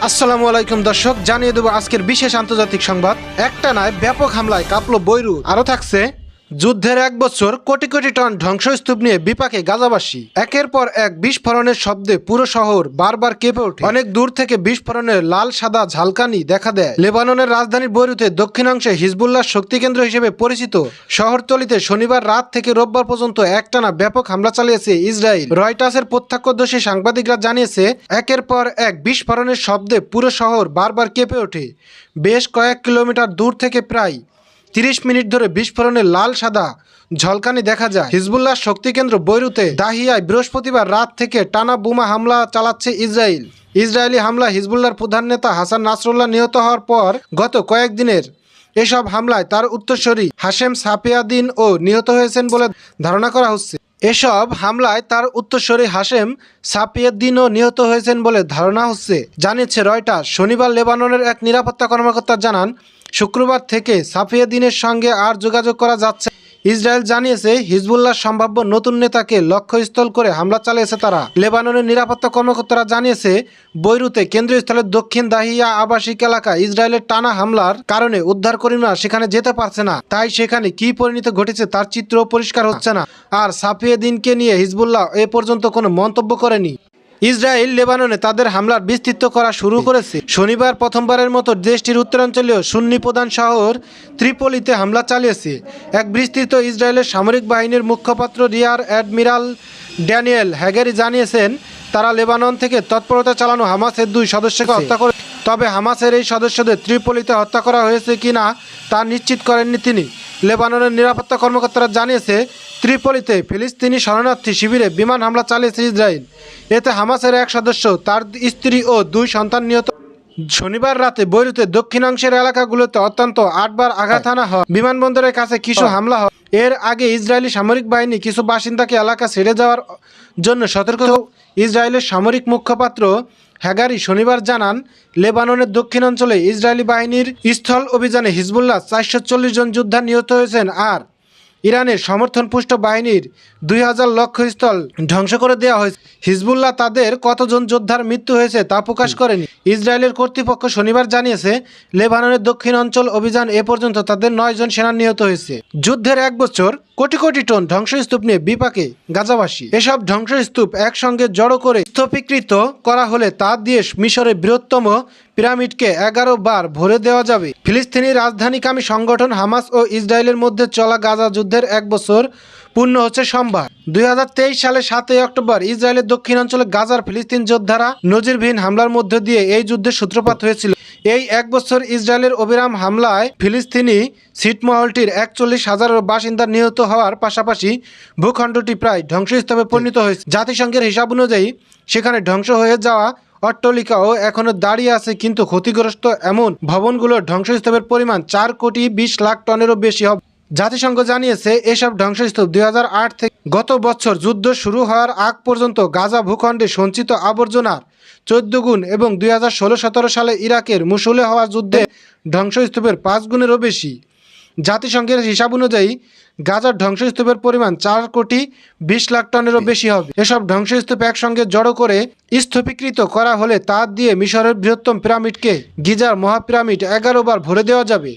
আসসালামু আলাইকুম দর্শক, জানিয়ে দেব আজকের বিশেষ আন্তর্জাতিক সংবাদ। একটানায় ব্যাপক হামলায় কাঁপলো বৈরুত। আরো থাকছে যুদ্ধের 1 বছর, কোটি কোটি টন ধ্বংসস্তূপ নিয়ে বিপাকে গাজাবাসী। একের পর এক বিস্ফোরণের শব্দে পুরো শহর বারবার কেঁপে ওঠে। অনেক দূর থেকে বিস্ফোরণের লাল সাদা ঝালকানি দেখা দেয়। লেবাননের রাজধানী বৈরুতের দক্ষিণাংশে হিজবুল্লাহ শক্তি কেন্দ্র হিসেবে পরিচিত শহরতলিতে শনিবার রাত থেকে রোববার পর্যন্ত একটানা ব্যাপক হামলা চালিয়েছে ইসরায়েল। রয়টার্সের প্রত্যক্ষদর্শী সাংবাদিকরা জানিয়েছে, একের পর এক বিস্ফোরণের শব্দে পুরো শহর বারবার কেঁপে ওঠে। বেশ কয়েক কিলোমিটার দূর থেকে প্রায় 30 মিনিট ধরে বিস্ফোরণের লাল সাদা ঝলকানি দেখা যায়। হিজবুল্লাহ শক্তিকেন্দ্র বৈরুতে দাহিয়ায় বৃহস্পতিবার রাত থেকে টানা বোমা হামলা চালাচ্ছে ইসরায়েল। ইসরায়েলি হামলা হিজবুল্লাহর প্রধান নেতা হাসান নাসরুল্লাহ নিহত হওয়ার পর গত কয়েকদিনের এসব হামলায় তার উত্তরসূরি হাশেম সাফিয়াদিনও নিহত হয়েছেন বলে ধারণা করা হচ্ছে। এসব হামলায় তার উত্তরসূরি হাশেম সাফিয়াদ্দিনও নিহত হয়েছেন বলে ধারণা হচ্ছে, জানিয়েছে রয়টার্স। শনিবার লেবাননের এক নিরাপত্তা কর্মকর্তা জানান, শুক্রবার থেকে সাফিয়াদ্দিনের সঙ্গে আর যোগাযোগ করা যাচ্ছে। ইসরায়েল জানিয়েছে, হিজবুল্লাহ সম্ভাব্য নতুন নেতাকে লক্ষ্যস্থল করে হামলা চালিয়েছে তারা। লেবাননের নিরাপত্তা কর্মকর্তারা জানিয়েছে, বৈরুতে কেন্দ্রস্থলের দক্ষিণ দাহিয়া আবাসিক এলাকা ইসরায়েলের টানা হামলার কারণে উদ্ধারকর্মীরা সেখানে যেতে পারছে না। তাই সেখানে কি পরিণতি ঘটেছে তার চিত্র পরিষ্কার হচ্ছে না। আর সাফিয়াদ্দিনকে নিয়ে হিজবুল্লাহ এ পর্যন্ত কোনো মন্তব্য করেনি। ইসরায়েল লেবাননে তাদের হামলার বিস্তৃত করা শুরু করেছে। শনিবার প্রথমবারের মতো দেশটির উত্তরাঞ্চলীয় সুন্নি প্রধান শহর ত্রিপলিতে হামলা চালিয়েছে। এক বিস্তৃত ইসরায়েলের সামরিক বাহিনীর মুখপাত্র রিয়ার অ্যাডমিরাল ড্যানিয়েল হ্যাগেরি জানিয়েছেন, তারা লেবানন থেকে তৎপরতা চালানো হামাসের 2 সদস্যকে হত্যা করে। তবে হামাসের এই সদস্যদের ত্রিপলিতে হত্যা করা হয়েছে কিনা তা নিশ্চিত করেননি তিনি। লেবাননের নিরাপত্তা কর্মকর্তারা জানিয়েছে, ত্রিপলিতে ফিলিস্তিনি শরণার্থী শিবিরে বিমান হামলা চালিয়েছে ইসরায়েল। এতে হামাসের এক সদস্য, তার স্ত্রী ও 2 সন্তান নিহত। শনিবার রাতে বৈরুতের দক্ষিণাংশের এলাকাগুলোতে অত্যন্ত 8 বার আঘাত হানা হয়। বিমানবন্দরের কাছে কিছু হামলা হয়। এর আগে ইসরায়েলি সামরিক বাহিনী কিছু বাসিন্দাকে এলাকা ছেড়ে যাওয়ার জন্য সতর্ক। ইসরায়েলের সামরিক মুখপাত্র হ্যাগারি শনিবার জানান, লেবাননের দক্ষিণাঞ্চলে ইসরায়েলি বাহিনীর স্থল অভিযানে হিজবুল্লাহ 440 জন যোদ্ধা নিহত হয়েছেন। আর ইরানের সমর্থনপুষ্ট বাহিনীর 2000 লক্ষ্যস্থল ধ্বংস করে দেওয়া হয়েছে। হিজবুল্লাহ তাদের কতজন যোদ্ধার মৃত্যু হয়েছে তা প্রকাশ করেনি। ইসরায়েলের কর্তৃপক্ষ শনিবার জানিয়েছে, লেবাননের দক্ষিণ অঞ্চল অভিযান এ পর্যন্ত তাদের 9 জন সেনা নিহত হয়েছে। যুদ্ধের 1 বছর, কোটি কোটি টন ধ্বংসস্তূপ নিয়ে বিপাকে গাজাবাসী। এসব ধ্বংসস্তূপ একসঙ্গে জড়ো করে স্থপীকৃত করা হলে তা দিয়ে মিশরের বৃহত্তম পিরামিডকে 11 বার ভরে দেওয়া যাবে। ফিলিস্তিনি রাজধানীকামী সংগঠন হামাস ও ইসরায়েলের মধ্যে চলা গাজা যুদ্ধের 1 বছর পূর্ণ হচ্ছে সোমবার। 2023 সালের 7 অক্টোবর ইসরায়েলের দক্ষিণাঞ্চলে গাজার ফিলিস্তিন যোদ্ধারা নজিরবিহীন হামলার মধ্য দিয়ে এই যুদ্ধের সূত্রপাত হয়েছিল। এই 1 বছর ইসরায়েলের অবিরাম হামলায় ফিলিস্তিনি ছিটমহলটির 41,000 বাসিন্দা নিহত হওয়ার পাশাপাশি ভূখণ্ডটি প্রায় ধ্বংসস্তূপে পরিণত হয়েছে। জাতিসংঘের হিসাব অনুযায়ী সেখানে ধ্বংস হয়ে যাওয়া অট্টালিকাও এখনও দাঁড়িয়ে আছে, কিন্তু ক্ষতিগ্রস্ত এমন ভবনগুলোর ধ্বংসস্তূপের পরিমাণ 4 কোটি 20 লাখ টনেরও বেশি হবে। জাতিসংঘ জানিয়েছে, এসব ধ্বংসস্তূপ 2008 থেকে গত বছর যুদ্ধ শুরু হওয়ার আগ পর্যন্ত গাজা ভূখণ্ডে সঞ্চিত আবর্জনার 14 গুণ এবং 2016-17 সালে ইরাকের মুসুলে হওয়া যুদ্ধে ধ্বংসস্তূপের 5 গুণেরও বেশি। জাতিসংঘের হিসাব অনুযায়ী গাজার ধ্বংসস্তূপের পরিমাণ 4 কোটি 20 লাখ টনেরও বেশি হবে। এসব ধ্বংসস্তূপ একসঙ্গে জড়ো করে স্থপীকৃত করা হলে তা দিয়ে মিশরের বৃহত্তম পিরামিডকে গিজার মহাপিরামিড 11 বার ভরে দেওয়া যাবে।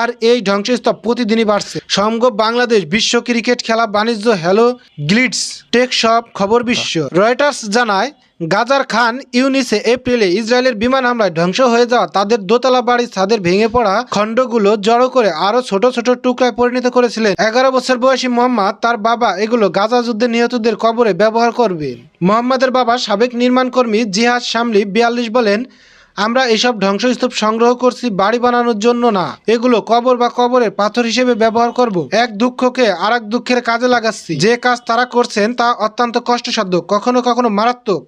আর এই ধ্বংসস্তূপ প্রতিদিনই বাড়ছে। সমগ্র বাংলাদেশ বিশ্ব ক্রিকেট খেলা বাণিজ্য হ্যালো গ্লিটস টেক সব খবর বিশ্ব। রয়টার্স জানায়, গাজার খান ইউনিসে এপ্রিলে ইসরায়েলের বিমান হামলায় ধ্বংস হয়ে যাওয়া তাদের দোতলা বাড়ির ছাদের ভেঙে পড়া খণ্ডগুলো জড়ো করে আরও ছোট ছোট টুকরায় পরিণত করেছিলেন। 11 বছর বয়সী মোহাম্মদ তার বাবা এগুলো গাজা যুদ্ধে নিহতদের কবরে ব্যবহার করবেন। মোহাম্মদের বাবা সাবেক নির্মাণকর্মী জিহাদ শামলি 42 বলেন, আমরা এসব ধ্বংসস্তূপ সংগ্রহ করছি বাড়ি বানানোর জন্য না, এগুলো কবর বা কবরের পাথর হিসেবে ব্যবহার করব। এক দুঃখকে আরেক দুঃখের কাজে লাগাচ্ছি। যে কাজ তারা করছেন তা অত্যন্ত কষ্টসাধ্য, কখনো কখনো মারাত্মক।